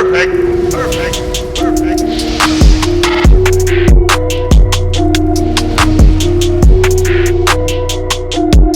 Perfect. Perfect. Perfect.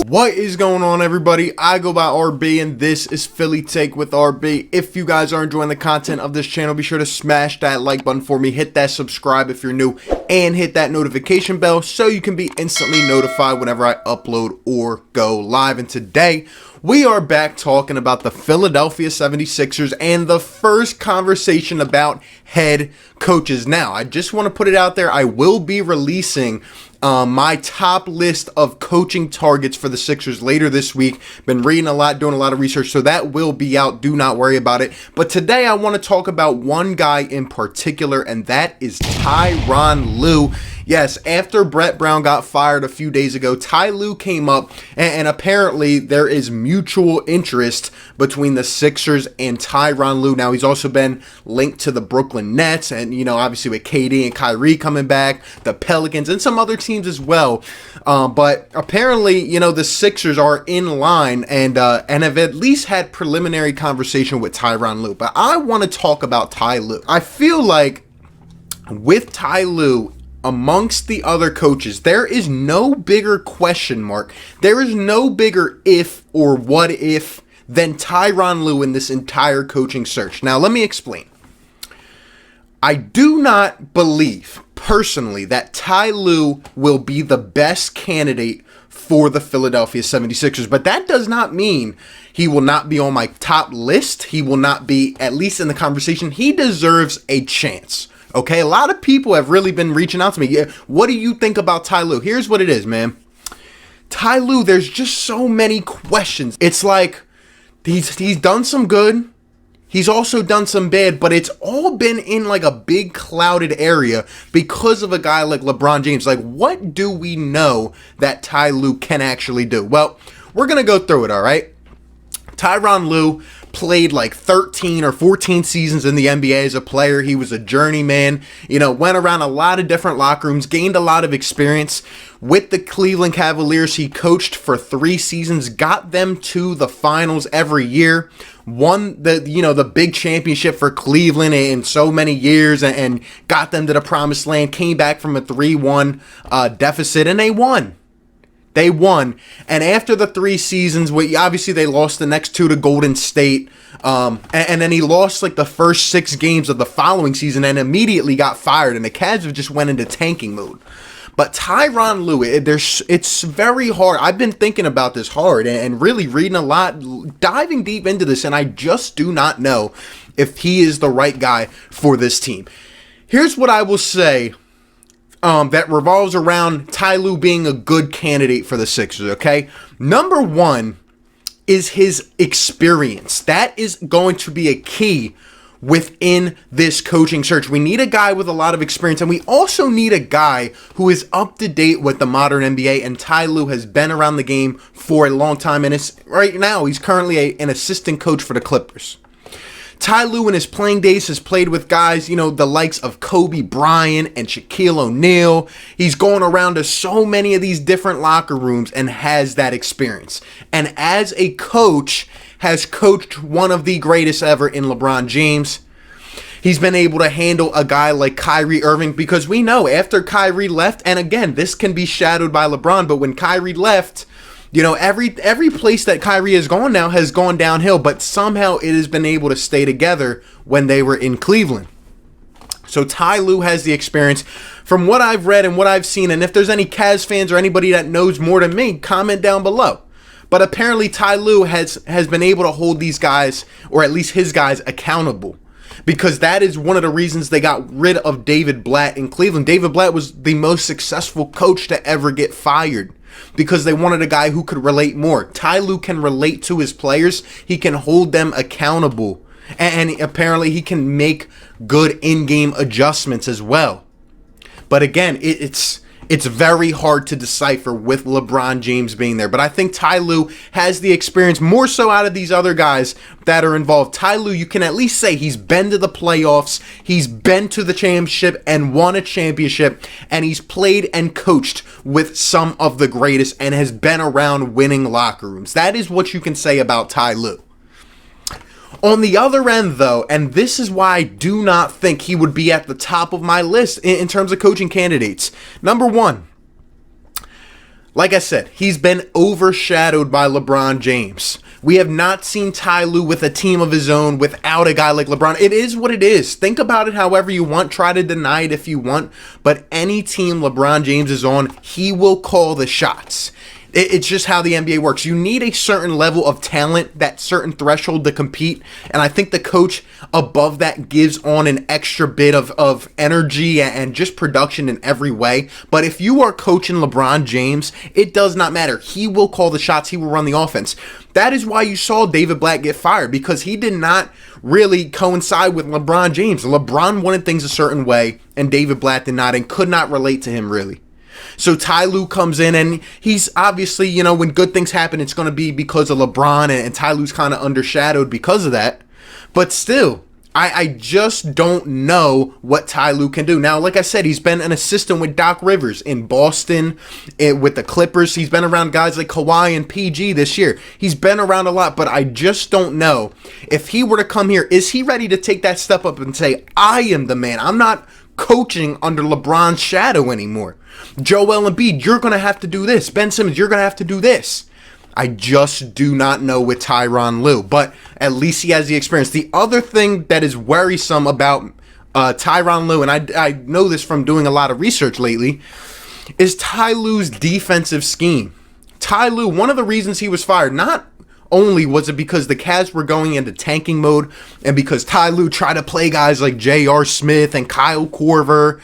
What is going on, everybody? I go by RB, and this is Philly Take with RB. If you guys are enjoying the content of this channel, be sure to smash that like button for me, hit that subscribe if you're new, and hit that notification bell so you can be instantly notified whenever I upload or go live. And today, we are back talking about the Philadelphia 76ers and the first conversation about head coaches. Now, I just want to put it out there, I will be releasing my top list of coaching targets for the Sixers later this week. Been reading a lot, doing a lot of research, so that will be out. Do not worry about it. But today I want to talk about one guy in particular, and that is Tyronn Lue. Yes, after Brett Brown got fired a few days ago, Ty Lue came up, and apparently there is mutual interest between the Sixers and Tyronn Lue. Now, he's also been linked to the Brooklyn Nets, and, you know, obviously with KD and Kyrie coming back, the Pelicans, and some other teams as well. But apparently, you know, the Sixers are in line and have at least had preliminary conversation with Tyronn Lue. But I want to talk about Ty Lue. I feel like with Ty Lue, amongst the other coaches, there is no bigger question mark. There is no bigger if or what if than Tyronn Lue in this entire coaching search. Now, let me explain. I do not believe personally that Ty Lue will be the best candidate for the Philadelphia 76ers, but that does not mean he will not be on my top list. He will not be, at least in the conversation. He deserves a chance. Okay, a lot of people have really been reaching out to me. Yeah, what do you think about Ty Lue? Here's what it is, man. Ty Lue, there's just so many questions. It's like he's done some good. He's also done some bad, but it's all been in like a big clouded area because of a guy like LeBron James. Like, what do we know that Ty Lue can actually do? Well, we're going to go through it, all right? Tyronn Lue played like 13 or 14 seasons in the NBA as a player. He was a journeyman, you know, went around a lot of different locker rooms, gained a lot of experience. With the Cleveland Cavaliers, he coached for 3 seasons, got them to the finals every year, won the big championship for Cleveland in so many years, and got them to the promised land, came back from a 3-1 deficit, and they won. They won, and after the 3 seasons, obviously they lost the next 2 to Golden State, and then he lost like the first 6 games of the following season and immediately got fired, and the Cavs have just went into tanking mode. But Tyronn Lue, it's very hard. I've been thinking about this hard and really reading a lot, diving deep into this, and I just do not know if he is the right guy for this team. Here's what I will say. That revolves around Ty Lue being a good candidate for the Sixers, okay? Number one is his experience. That is going to be a key within this coaching search. We need a guy with a lot of experience, and we also need a guy who is up to date with the modern NBA, and Ty Lue has been around the game for a long time, and right now he's currently an assistant coach for the Clippers. Ty Lue in his playing days has played with guys, you know, the likes of Kobe Bryant and Shaquille O'Neal. He's gone around to so many of these different locker rooms and has that experience. And as a coach, has coached one of the greatest ever in LeBron James. He's been able to handle a guy like Kyrie Irving, because we know after Kyrie left, and again, this can be shadowed by LeBron, but when Kyrie left, you know, every place that Kyrie has gone now has gone downhill, but somehow it has been able to stay together when they were in Cleveland. So Ty Lue has the experience. From what I've read and what I've seen, and if there's any Cavs fans or anybody that knows more than me, comment down below. But apparently Ty Lue has been able to hold these guys, or at least his guys, accountable. Because that is one of the reasons they got rid of David Blatt in Cleveland. David Blatt was the most successful coach to ever get fired, because they wanted a guy who could relate more. Ty Lue can relate to his players. He can hold them accountable. And apparently he can make good in-game adjustments as well. But again, it's very hard to decipher with LeBron James being there. But I think Ty Lue has the experience more so out of these other guys that are involved. Ty Lue, you can at least say he's been to the playoffs, he's been to the championship and won a championship, and he's played and coached with some of the greatest and has been around winning locker rooms. That is what you can say about Ty Lue. On the other end, though, and this is why I do not think he would be at the top of my list in terms of coaching candidates. Number one, like I said, he's been overshadowed by LeBron James. We have not seen Ty Lue with a team of his own without a guy like LeBron. It is what it is. Think about it however you want. Try to deny it if you want. But any team LeBron James is on, he will call the shots. It's just how the NBA works. You need a certain level of talent, that certain threshold to compete. And I think the coach above that gives on an extra bit of energy and just production in every way. But if you are coaching LeBron James, it does not matter. He will call the shots. He will run the offense. That is why you saw David Blatt get fired, because he did not really coincide with LeBron James. LeBron wanted things a certain way, and David Blatt did not and could not relate to him really. So Ty Lue comes in, and he's obviously, when good things happen, it's going to be because of LeBron, and Ty Lue's kind of undershadowed because of that. But still, I just don't know what Ty Lue can do. Now, like I said, he's been an assistant with Doc Rivers in Boston, with the Clippers. He's been around guys like Kawhi and PG this year. He's been around a lot, but I just don't know. If he were to come here, is he ready to take that step up and say, I am the man? I'm not coaching under LeBron's shadow anymore. Joel Embiid, you're going to have to do this. Ben Simmons, you're going to have to do this. I just do not know with Tyronn Lue, but at least he has the experience. The other thing that is worrisome about Tyronn Lue, and I know this from doing a lot of research lately, is Ty Lue's defensive scheme. Ty Lue, one of the reasons he was fired, not only was it because the Cavs were going into tanking mode and because Ty Lue tried to play guys like J.R. Smith and Kyle Korver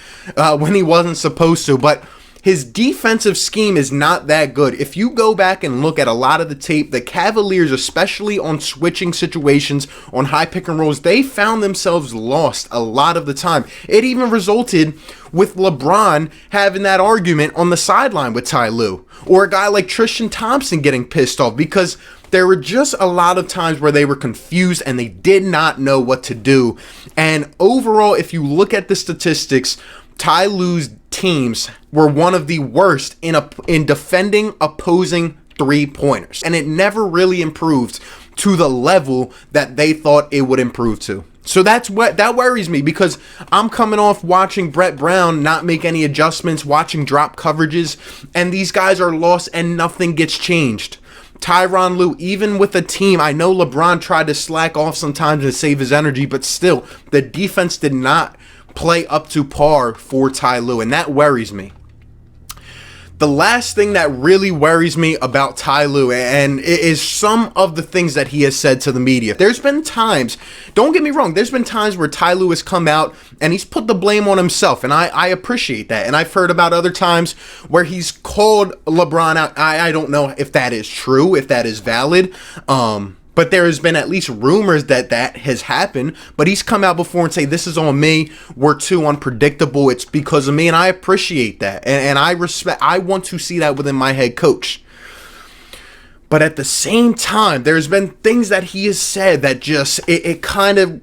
when he wasn't supposed to, but his defensive scheme is not that good. If you go back and look at a lot of the tape, the Cavaliers, especially on switching situations, on high pick and rolls, they found themselves lost a lot of the time. It even resulted with LeBron having that argument on the sideline with Ty Lue, or a guy like Tristan Thompson getting pissed off because there were just a lot of times where they were confused and they did not know what to do. And overall, if you look at the statistics, Ty Lue's teams were one of the worst in defending opposing three-pointers. And it never really improved to the level that they thought it would improve to. So that worries me, because I'm coming off watching Brett Brown not make any adjustments, watching drop coverages, and these guys are lost and nothing gets changed. Tyronn Lue, even with a team, I know LeBron tried to slack off sometimes to save his energy, but still, the defense did not play up to par for Ty Lue, and that worries me. The last thing that really worries me about Ty Lue, and it is some of the things that he has said to the media. There's been times, don't get me wrong, there's been times where Ty Lue has come out and he's put the blame on himself, and I appreciate that. And I've heard about other times where he's called LeBron out. I don't know if that is true, if that is valid, but there has been at least rumors that has happened. But he's come out before and say, this is on me. We're too unpredictable. It's because of me. And I appreciate that. And I want to see that within my head coach. But at the same time, there's been things that he has said that just, it kind of,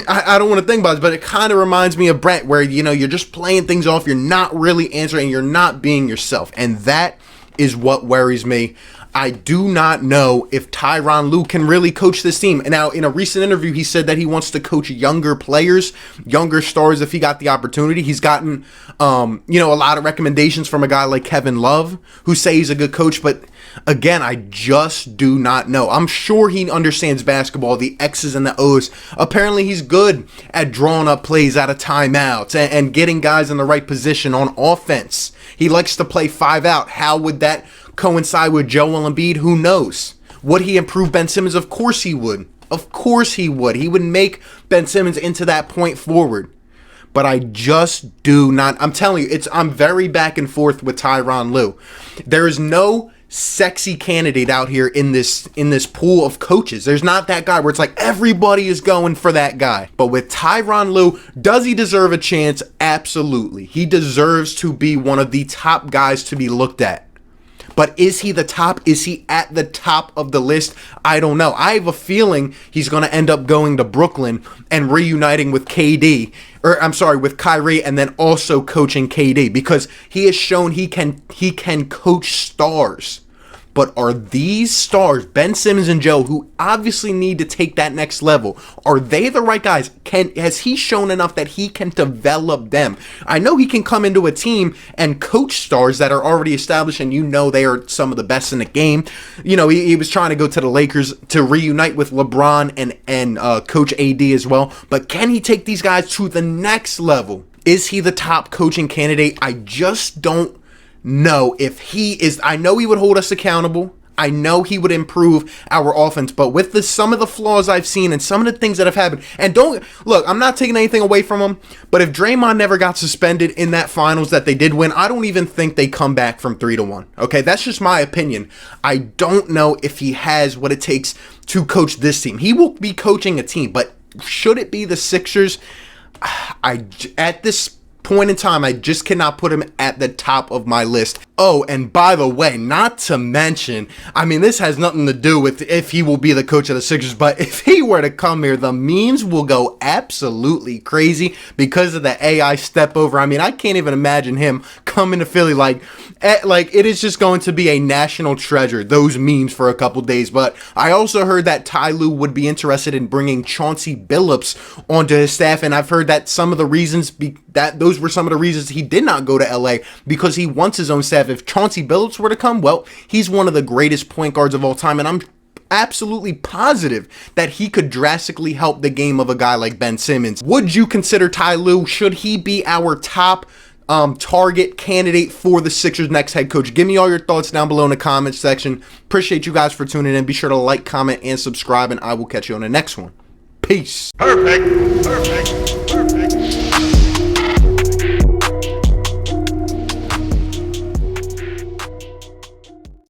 I don't want to think about it, but it kind of reminds me of Brent, where, you're just playing things off. You're not really answering. You're not being yourself. And that is what worries me. I do not know if Tyronn Lue can really coach this team. And now, in a recent interview, he said that he wants to coach younger players, younger stars, if he got the opportunity. He's gotten, a lot of recommendations from a guy like Kevin Love, who say he's a good coach. But again, I just do not know. I'm sure he understands basketball, the X's and the O's. Apparently, he's good at drawing up plays out of timeouts and getting guys in the right position on offense. He likes to play 5 out. How would that coincide with Joel Embiid? Who knows? Would he improve Ben Simmons? Of course he would. Of course he would. He would make Ben Simmons into that point forward. But I just do not. I'm telling you, I'm very back and forth with Tyronn Lue. There is no sexy candidate out here in this pool of coaches. There's not that guy where it's like everybody is going for that guy. But with Tyronn Lue, does he deserve a chance? Absolutely. He deserves to be one of the top guys to be looked at. But is he the top? Is he at the top of the list? I don't know. I have a feeling he's going to end up going to Brooklyn and reuniting with with Kyrie, and then also coaching KD, because he has shown he can coach stars. but are these stars, Ben Simmons and Joe, who obviously need to take that next level, are they the right guys? Has he shown enough that he can develop them? I know he can come into a team and coach stars that are already established, and they are some of the best in the game. He was trying to go to the Lakers to reunite with LeBron and Coach AD as well, but can he take these guys to the next level? Is he the top coaching candidate? I just don't know if he is. I know he would hold us accountable. I know he would improve our offense, but with some of the flaws I've seen and some of the things that have happened, and I'm not taking anything away from him, but if Draymond never got suspended in that finals that they did win, I don't even think they come back from 3-1. Okay, that's just my opinion. I don't know if he has what it takes to coach this team. He will be coaching a team, but should it be the Sixers? At this point in time, I just cannot put him at the top of my list. Oh, and by the way, not to mention, this has nothing to do with if he will be the coach of the Sixers, but if he were to come here, the memes will go absolutely crazy because of the AI step over. I can't even imagine him coming to Philly like it is just going to be a national treasure, those memes for a couple days. But I also heard that Ty Lue would be interested in bringing Chauncey Billups onto his staff, and I've heard that some of the reasons those were some of the reasons he did not go to LA, because he wants his own staff. If Chauncey Billups were to come, well, he's one of the greatest point guards of all time, and I'm absolutely positive that he could drastically help the game of a guy like Ben Simmons. Would you consider Ty Lue? Should he be our top target candidate for the Sixers' next head coach? Give me all your thoughts down below in the comment section. Appreciate you guys for tuning in. Be sure to like, comment, and subscribe, and I will catch you on the next one. Peace. Perfect.